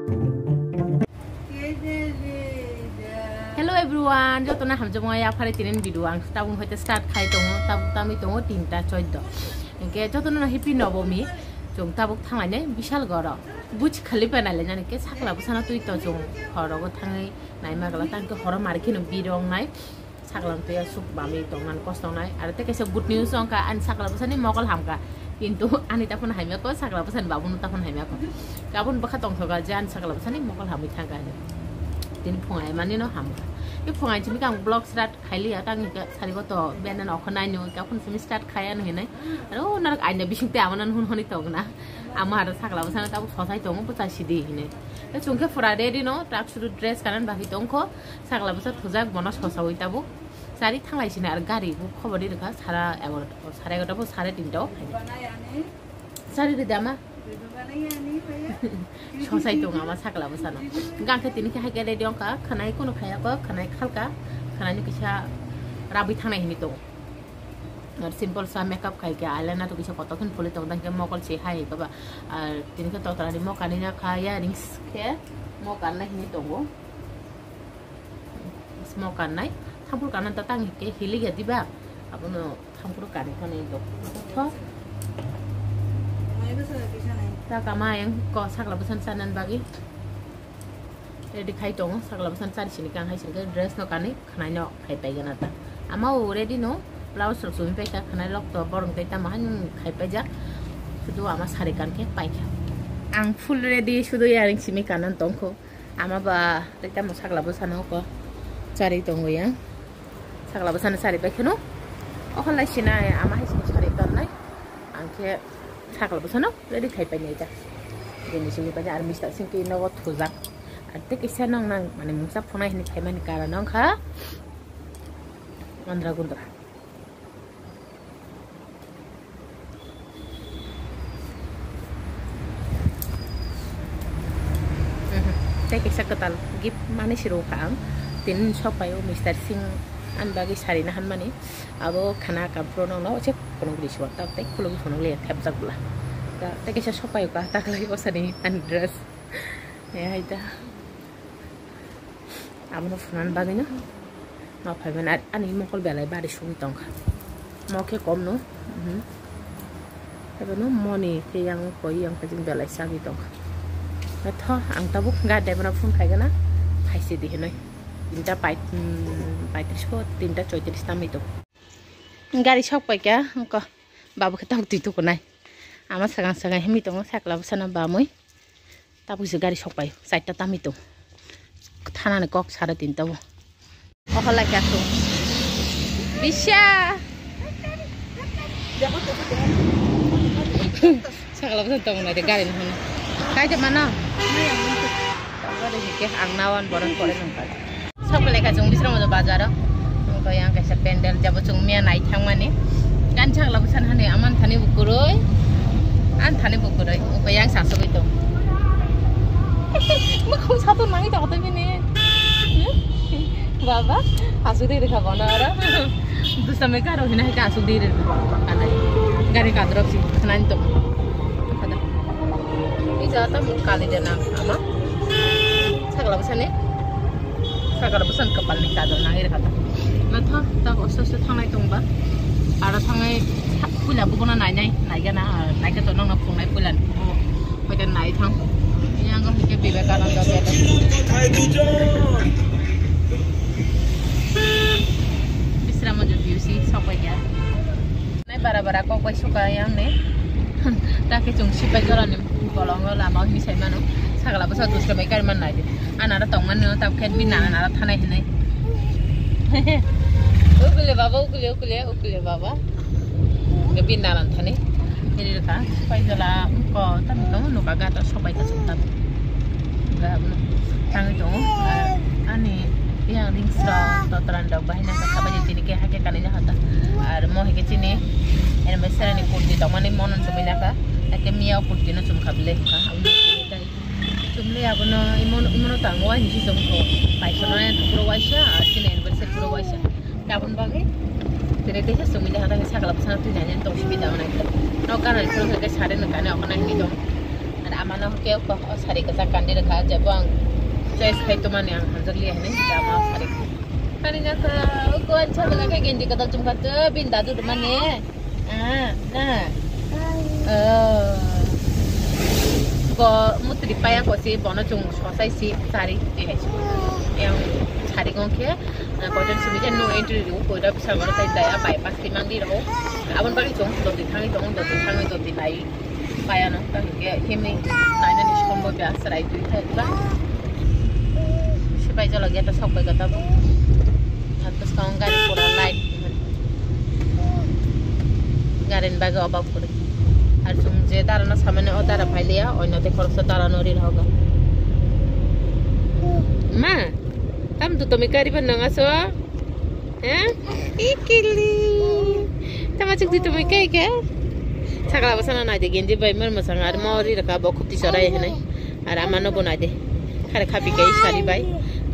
Hello everyone, jotona hamjamo ya phare tinen video ang tabung hoite start khai tongo tabuk tami tongo 3টা 14 engke jotona happy nobomi jong tabuk thangai bishal goro buj khali panale jane ke sakla busana tui to jong horogo thangai naima gala tanke horo markino birong nai saklam to ya suk bami tongan kostong nai are te kese good news ongka an sakla busani mokol hamka কিন্তু আনি তাপন হাইমা কো সাকলা বসান বাবুন তাপন হাইমা কো গাবুন বখা টং থগা জান সাকলা বসানি মকল হামি থাকা tin phongai mani no ham i phongai chimi kang blog start khaili ya tang ka sari ko to benan okhonai no ka phun simi start khaya no hinai aro nar aina bising te amanan hun honi to na amar sakla bosana ta sosai tong pucha sidi hinai ta chungke fura ready no tak suru dress kanan bahi tongko sakla bosa thujak bono sosa hoitabu sari thanglai sina ar gari bu khobor di rekha sara 11:30 bo 3:30 sari de dama sosai tong ama sakla bosana gangke tini ke hage ready ongka khanai kono khaya ko khanai khalka khanai ni kisa rabi thanai hini to আর simple সা makeup খাই কে eyeliner তো কিছু কতক্ষণ ফুলে তখন তাকে মকল সে হাই বাবা আর তিনি কে ততরানি মকানি না খায়া রিংস কে মকান নাই হিনি তঙ্গো মকান নাই থামপুর কানান তা তাং কে হিলি গে দিবা আপনো থামপুর কানি খানি তো থ তা কামা yang ko sakla busan sanan bagi ready khai tong sakla busan sari sini kang hai sini dress no kani khanai no khai pai gana ta ama ready no blouse so sumi pai ka khanai lok to borong tai ta mahan khai pai ja sudu ama sari kan ke pai kha ang full ready sudu yaring simi kanan tongko ama ba tai ta mo sakla busan ko sari tong ya sakla busan sari pai khano okon lai sina ama hai sini sari kan nai ang ke sakla busan ready khai pai nei ja ini sini pai ar mista sing ke no thujak ate kisa nang nang mane mungsa phonai hini khai mani kara nang kha mandra gundra te kisa ketal gift mane siro khang tin sopayo Mr. Singh an bagi sari na han mani abo khana ka prono no che kono griswa ta te kulo phono le thapjak bula ta te kisa sopayo ka tak lagi osani an dress ya ita amno phonan bagi no no phaiben ani mokol belai bari sumi tongkha moke kom no ebe no moni ke yang koi yang pajing belai sagi tongkha tho ang tabuk ga debra phone khai gana phaisi di henoi 3:35 ko 3:34 tami to gari sok pai kya ko babu khatak ti to ko nai ama sagang sagang hemi to sakla busana ba moi tabu se gari sok pai 4টা tami to thana ne kok 3:30 to ohala kya to bisha sakla busana to nai de gari no kai je mana gari ke ang nawan boran pore nang ka सबले का जों बिसरा मजा बाजार को yang kaisa pendel jabo जों मिया नाइ थांमाने गान छागला बसान हाने आमान थाने बुकुरय आन थाने बुकुरय को yang सासबै तो मखौ सातो नाङि त हतै बिने बाबा आसु दे रेखा बनारा दुसमे का रहिना है आसु दे रे आनाइ गाडी का द्रप सि खानानि तो खदा इजा त काली देना आमा छागला बसाने sakala busan kepal ni kadon nangir kata natha ta osso thangai tongba ara thangai pula bugona nai gana nai ka to nang na phungai pulan hoida nai thang yang go ke Vivekananda beta bisrama jo biusi sopai ya nai bara ko koi suka yang ne ta ke chung sipai jora ni bolong lama hi sai mano sakala busa dus ka kar man nai anara tongman no tab khen bin anara thanai hinai ukule baba ke bin nalan thani ini ka pai jala ko tam to no ka ga to sobai ka tab ga no tang to ani yang ringsra to tranda bahina ka sabaje tini ke hake kanina hata ar mohe ke chini ene mesara ni kurti to mane monon sumila ka ke miya kurti no chum khable ka tumle abono imono tangwa hinji somko paisona pro waisha chine anniversary pro waisha kabun bagi tere te sumile hata sakala pasana tu nanya to sibida ona no kana pro ke sare no kana okana hini do Ada amanah ke apa sari ke sakan dia kah jabang choice khai to mane ang hanjar liya ne jama sari kani na ka ko acha bala ka genji kata cum kata bin dadu mane nah ko mutri paya ko si bono chung sosai si sari te hai yang sari ko ke cotton sumite no entry ro ko da bisa gora tai daya bypass ti mangdi ro abon bari chung do ti thangi do ti nai paya no ka ke himi naina ni shombo bya sarai tu thai ba sipai jalo geta sok bai kata bo atas kaung gari pura light garin baga obab kore আর তুমি যে দাঁড়ানো সামনে ও দাঁড়া ফাইলিয়া অন্যতে খরচ দাঁড়ানোরই হোক মা তাম তো তুমি কারিবার নঙাছো হ্যাঁ ইকিলি তামা চুক্তি তুমি কে কে ছাগলা বসানো নাই দে গেঞ্জি বাই মর মসাং আর মরি রাখা বকুতি সরাই হেনে আর আমানো বনাই দে খারে খাপি গাই শাড়ি বাই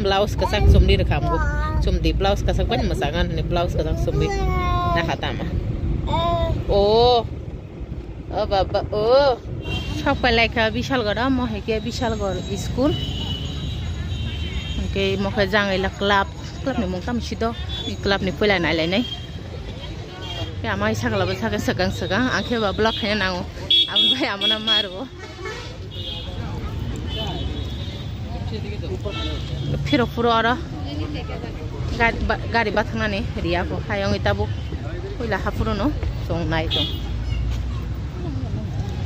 ব্লাউজ কাসাক চুমদি রাখামগো চুমদি ব্লাউজ কাসাক বান মসাঙান নে ব্লাউজ কাসাক চুমদি দেখা তামা ও Oh baba, oh, sampai lagi bisal gara, mau heke bisal gara school. Okay, mau ke jangan ilah klub ni mungkin mesti do, klub ni pula nak lain. Ya, mai sakala besar segang, akhir blok hanya nangu, amun bay amun amaru. Piro ara, gari batang ni, ria ko, hayang itabu, pula hapuru no, song nai tu.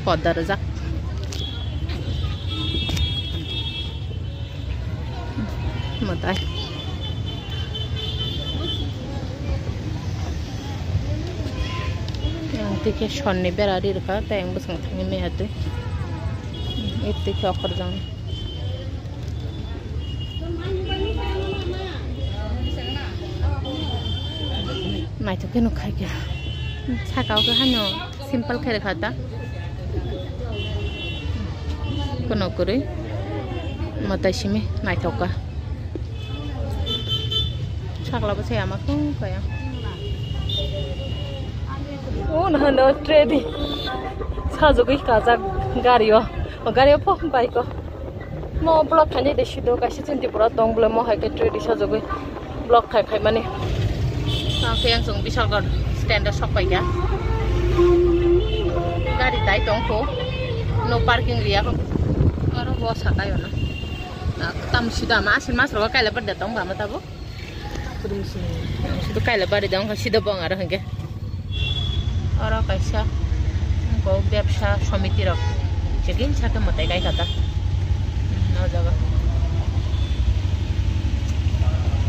Podar zak matai yang tike shonni berari rakha ta yang busang thangi me hate itte ke akhar jang mai to kenu khai kya sakau ke hano simple khai rakha ta kono kore mata sime nai thoka sakla ba saya amaku kaya oh na no tredi sajo gi kaza gario po bai ko mo block khane de shido ka shi chunti pura tong blo mo ha ke tredi sajo gi block khai mane sa ke yang sung bisal gar stand shop pai ya gari dai tong ko no parking ria ko orang bos sakai ona, tam sudah mas roga kaya lebar datang ba mata bo, sudah kaya lebar datang kasi sudah bang arah hengke, orang kaisa, ko ব্যবসা সমিতি rak, jegin cakap mata kaya kata, na jaga,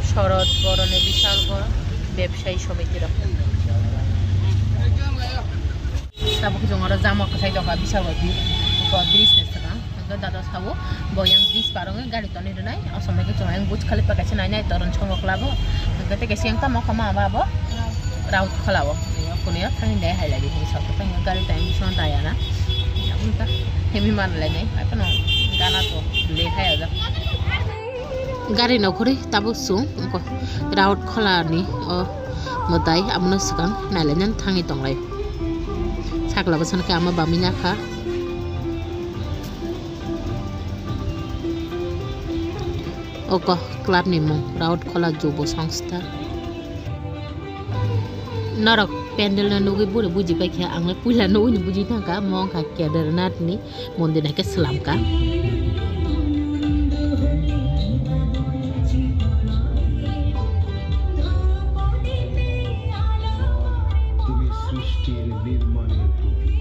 শরৎ বরণে বিশাল বড় ব্যবসায়ী সমিতি rak, tapi kita orang zaman kesai dong bisa lagi, ko business kan. Dada sawo boyang bis parong gari to ni nai asome ke chong buj khali pakache nai toron chong klabo gate ke siang ta mo kama babo raut khalabo kunia thang dai hai lagi ni sa ta gari ta ni son ta ya na unta hemi man le nai apa no gana to le hai aja gari no khori tabu su ko raut khala ni o motai amna sukan nailen thangi tonglai sakla basan ke ama baminya kha Oko klub ni mong raut kola jobo sangsta narak pendel na nugi bure buji pa kya angle pula no ni buji thangka mong ka kedarnath ni mondir na ke salam ka tumi srishtir nirmaner protik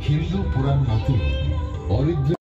Hindu Puran mate Oridra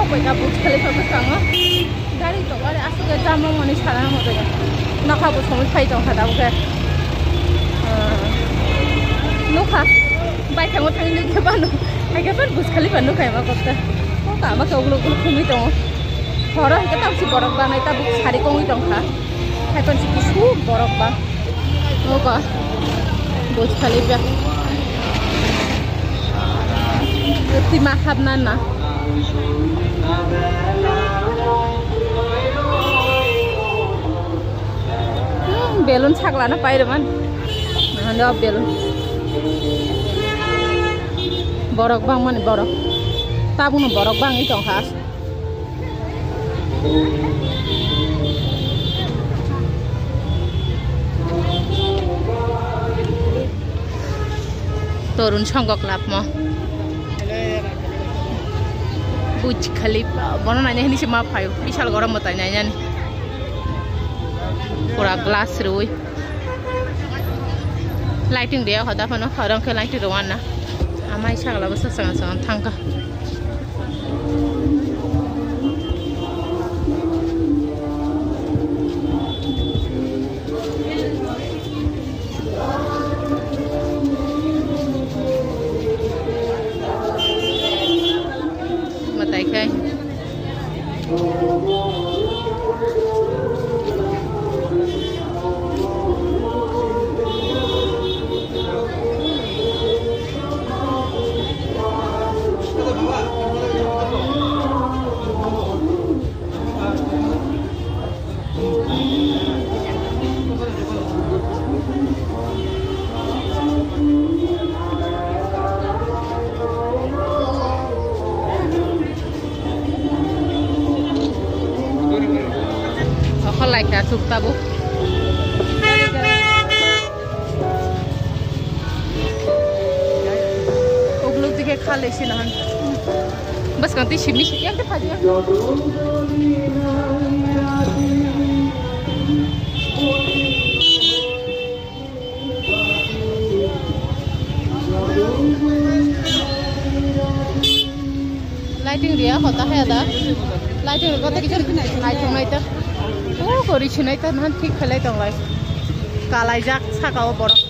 Sampai kabut sekali sampai sangat. Dari itu ada asal ke jamu manis salah mau juga. Nak kabut sampai pagi dong kata bukan. Nuka, baik kamu tanya juga banu. Agak pun bus sekali banu kayak apa kata. Oh kamu kau belum kumi dong. Orang kita mesti borok bang, kita buk hari kumi dong kah. Kayak pun si kisu borok bang. Oh kah, bus sekali biar. Ti mahab nana. Belon sakla na pai man. Nah, belon. Borok bang man borok. Tabung borok bang itu khas. Turun songgok lap mo. Burj Khalifa, mana nanya ini sih maaf ayo, bisa orang mau tanya nih, pura glass rui, lighting dia, ada apa no, orang ke lighting ruangan na, amai sagala besar sangat tangga. Okay. Like that soup tabu. Ogluk dike khá le sih nahan. Bas ganti shimmy yang ke phaji. Lighting dia होता है ada. Lighting होता है किधर? Lighting नहीं तो. Oh, kori chunai ta nan thik khalai tong lai kalai jak sakao borok